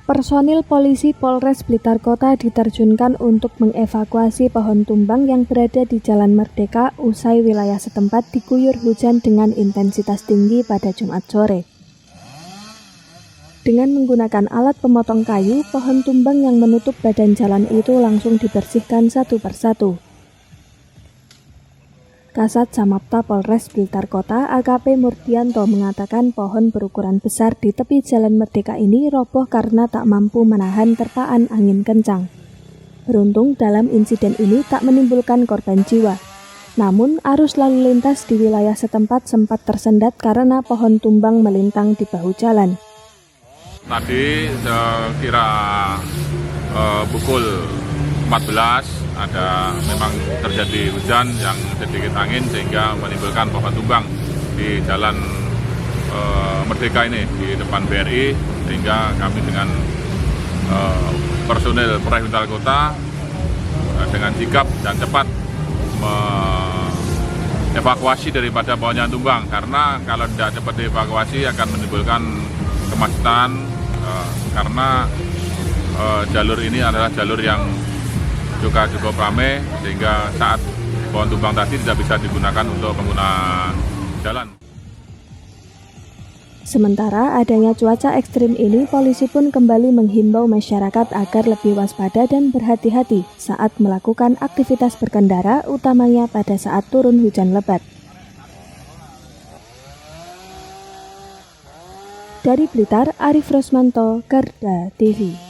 Personil polisi Polres Blitar Kota diterjunkan untuk mengevakuasi pohon tumbang yang berada di Jalan Merdeka usai wilayah setempat diguyur hujan dengan intensitas tinggi pada Jumat sore. Dengan menggunakan alat pemotong kayu, pohon tumbang yang menutup badan jalan itu langsung dibersihkan satu persatu. Kasat Samapta Polres Blitar Kota AKP Murdianto mengatakan pohon berukuran besar di tepi Jalan Merdeka ini roboh karena tak mampu menahan terpaan angin kencang. Beruntung dalam insiden ini tak menimbulkan korban jiwa. Namun arus lalu lintas di wilayah setempat sempat tersendat karena pohon tumbang melintang di bahu jalan. Tadi kira pukul 14 ada memang terjadi hujan yang sedikit angin sehingga menimbulkan pohon tumbang di Jalan Merdeka ini di depan BRI, sehingga kami dengan personil Polres Blitar Kota dengan sigap dan cepat evakuasi daripada pohon yang tumbang, karena kalau tidak cepat dievakuasi akan menimbulkan kemacetan karena jalur ini adalah jalur yang juga cukup ramai, sehingga saat pohon tumbang tadi tidak bisa digunakan untuk pengguna jalan. Sementara adanya cuaca ekstrim ini, polisi pun kembali menghimbau masyarakat agar lebih waspada dan berhati-hati saat melakukan aktivitas berkendara, utamanya pada saat turun hujan lebat. Dari Blitar, Arif Rosmanto, Garda TV.